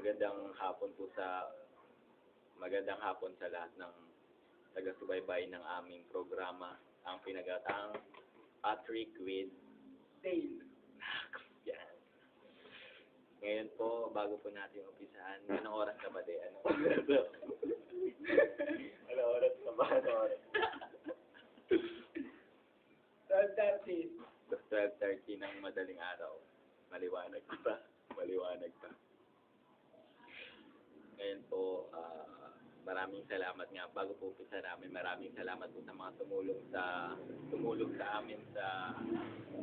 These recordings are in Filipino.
magandang hapon po magandang hapon sa lahat ng taga-subaybay ng aming programa, ang pinagatang Patrick with Dale. yan. Ngayon po, bago po natin umpisahan, anong oras ka ba, De? Anong oras? Anong oras ka ba? Anong oras? 12:30. 12:30 ng madaling araw. Maliwanag pa. Maliwanag pa. Ngayon po, maraming salamat nga. Bago po umpisa namin, maraming salamat po sa mga tumulong sa amin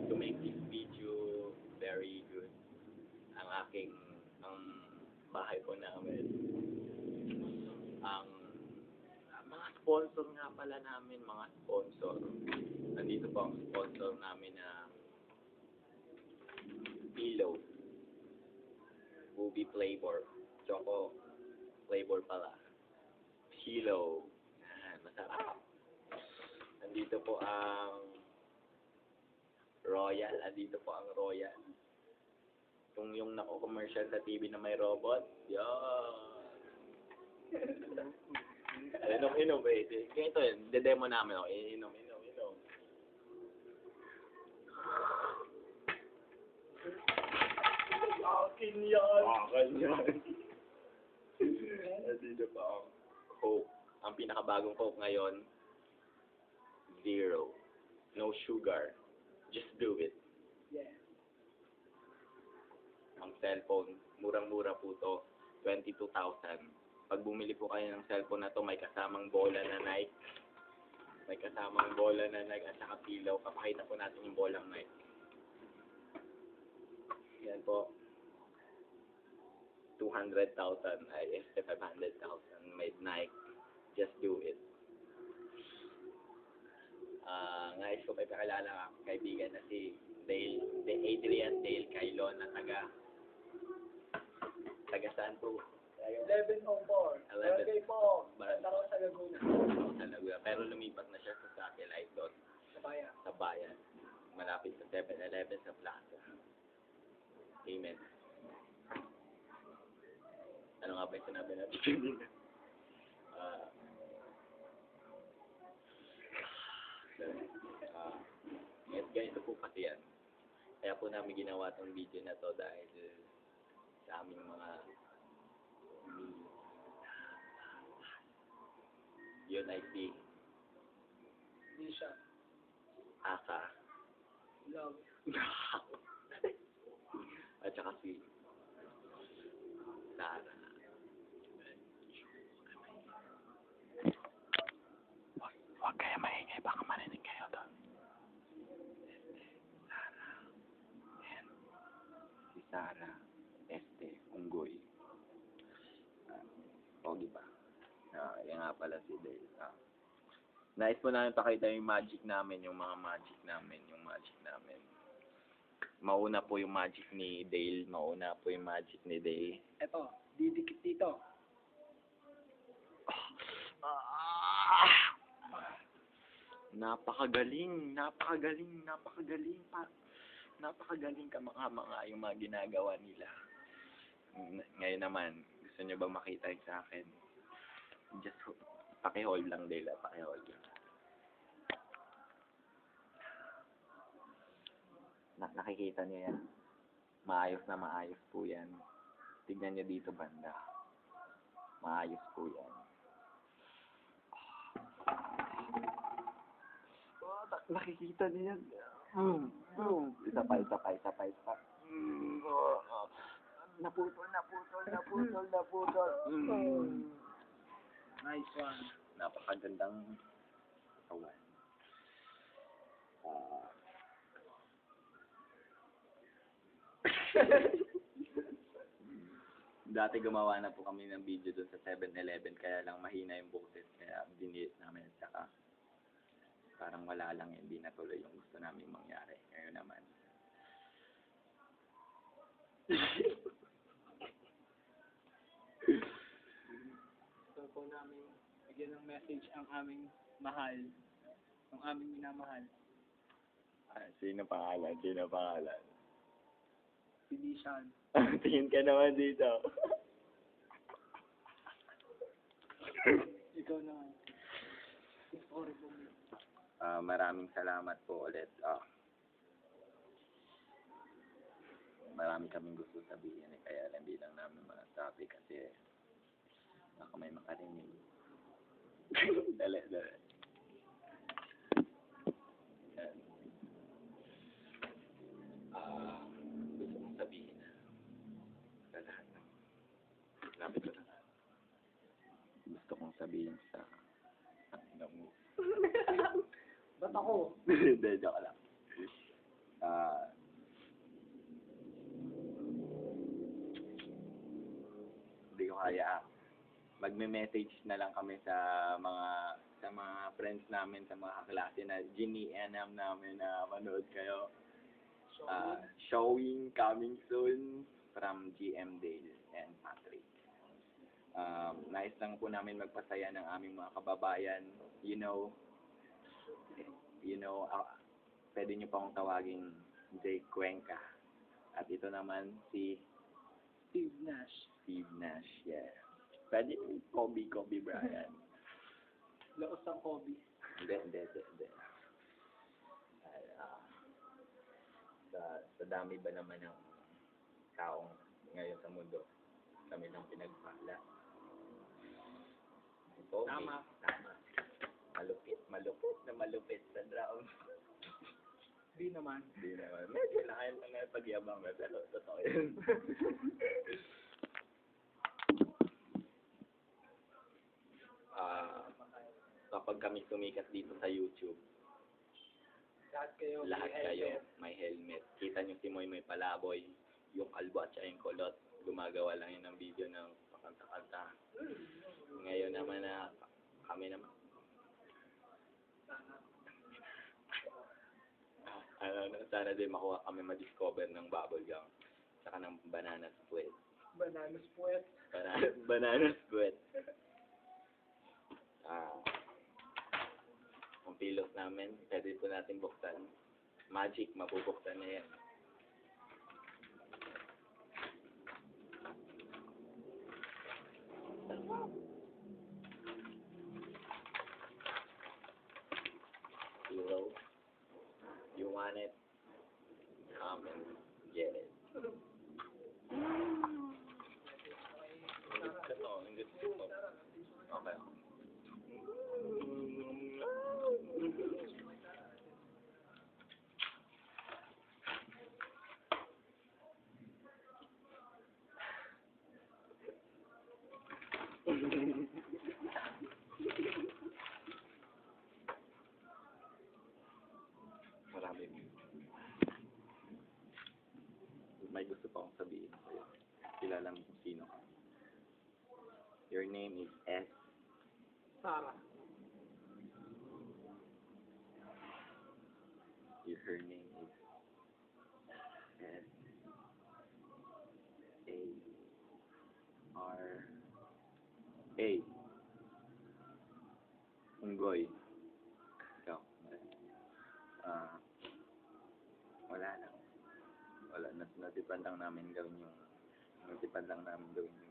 to make this video very good. Ang bahay po namin. Ang mga sponsor nga pala namin, mga sponsor. Nandito po ang sponsor namin na Pillow. Movie flavor. Choco flavor pala. Pillow. Yan, masarap. Nandito po ang Royal. Nandito po ang Royal. Yung nako-commercial sa TV na may robot. Yan. Inom, wait. Ganito yun. De-demo namin. Okay? Inom. Akin yan. Nandito pa ang Coke. Ang pinakabagong Coke ngayon, 0. No sugar. Just do it. Yeah. Ang cellphone, murang-mura po to, 22,000. Pag bumili po kayo ng cellphone na to, may kasamang bola na Nike. May kasamang bola na Nike at saka pillow. Papakita po natin yung bolang Nike. Yan po. 200,000 ay 500,000 made Nike. Just do it. Nais ko pa ipakilala ang kaibigan na si Adrian Dale Cailon na taga saan po? 11:04. 11. Barangay po. Barangay. Taro sa Laguna. Sa Laguna. Pero lumipat na siya sa satellite doon Sa bayan. sa bayan. Malapit sa 7-Eleven sa plaza. Amen. Ano nga ba yung sinabi natin kanina? Yes, ganito po kasi yan. Kaya po namin ginawa tong video na to dahil sa aming mga yun ay si Nisha. Asa Love. at saka si Sarah. Huwag kayo maingay, baka marinig kayo doon. Si Sarah, Unggoy. Pogi ba? Yan nga pala si Dale. Nais po namin pakita yung magic namin. Mauna po yung magic ni Dale. Eto, didikit dito. Napakagaling ka mga yung mga ginagawa nila. Ngayon naman, gusto nyo ba makita yung sa akin? Just paki-hold lang, Dale, paki-hold lang. Nakikita niyo yan? Maayos po yan. Tignan niyo dito banda. Maayos po yan. Nakikita niyo yan. Isa pa. Naputol. Nice one. Napakagandang kawan. Dati gumawa na po kami ng video doon sa 7-Eleven, kaya lang mahina yung boses, kaya dinilete namin at saka parang wala lang, hindi natuloy yung gusto namin mangyari. Ngayon naman. Gusto po namin bigyan ng message ang aming mahal. Ang aming minamahal. Sino pangalan? Si Nishan. Tingin ka naman dito. Ikaw na. Sorry po. Maraming salamat po ulit. Marami kaming gusto sabihin kaya lang di lang namin masabi kasi baka may makarinig. Dali. Yan. Gusto kong sabihin na sa lahat ng lapit ko na. Gusto kong sabihin sa mo. Ba't ako? Hindi, joke lang. Hindi ko kaya. Magme-message na lang kami sa mga friends namin, sa mga kaklase na gini-enam namin na manood kayo. Showing coming soon from GM Dale and Patrick. Nais lang po namin magpasaya ng aming mga kababayan. You know, pwede niyo pa akong tawaging Jake Cuenca. At ito naman si Steve Nash. Steve Nash, yeah. Pwede yung Kobe Bryant. Laos ang Kobe. Hindi. Sa dami ba naman ng taong ngayon sa mundo, kami lang pinagpala. Kobe, Tama. Malupit sa drown. Di naman. Medyo lang nga pagyabang na, pero totoo yun. Kapag kami sumikat dito sa YouTube, lahat kayo may helmet. Kita nyo si Moy may palaboy, yung kalbo at saka yung kulot. Gumagawa lang yun ng video ng pakanta-kanta. Ngayon naman na kami naman. Sana din makuha kami ma-discover ng bubble gum saka ng banana sweat. Banana sweat. Banana sweat. Ang pilos namin, pwede po natin buksan. Magic, mabubuksan na yan. Zero. You want it? Come and get it. Okay. Marami. May gusto pa akong sabihin sa'yo. Kilala mo kung sino ka. Your name is S. Sarah. Her name is S. A. R. A. Unggoy. Ikaw. Wala na. Natipan lang namin gawin yung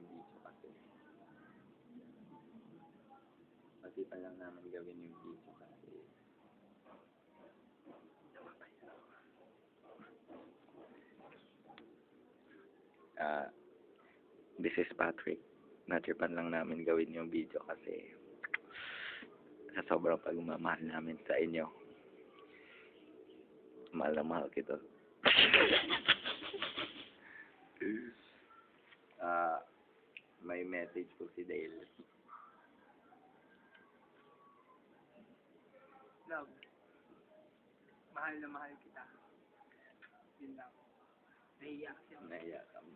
video kasi. Natipan lang namin gawin yung video kasi. This is Patrick. Natipan lang namin gawin yung video kasi sa sobrang pagmamahal namin sa inyo. Mahal na mahal kita. May message po si Dale. Love. Mahal na mahal kita. Yun lang. Nahiya siya.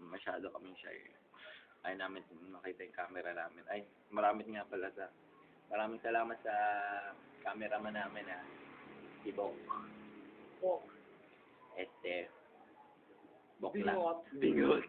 Masyado kaming shy. Ay namin makita yung camera namin. Ay, maraming salamat sa cameraman namin si Bok. Bok. Bokla. Bingot.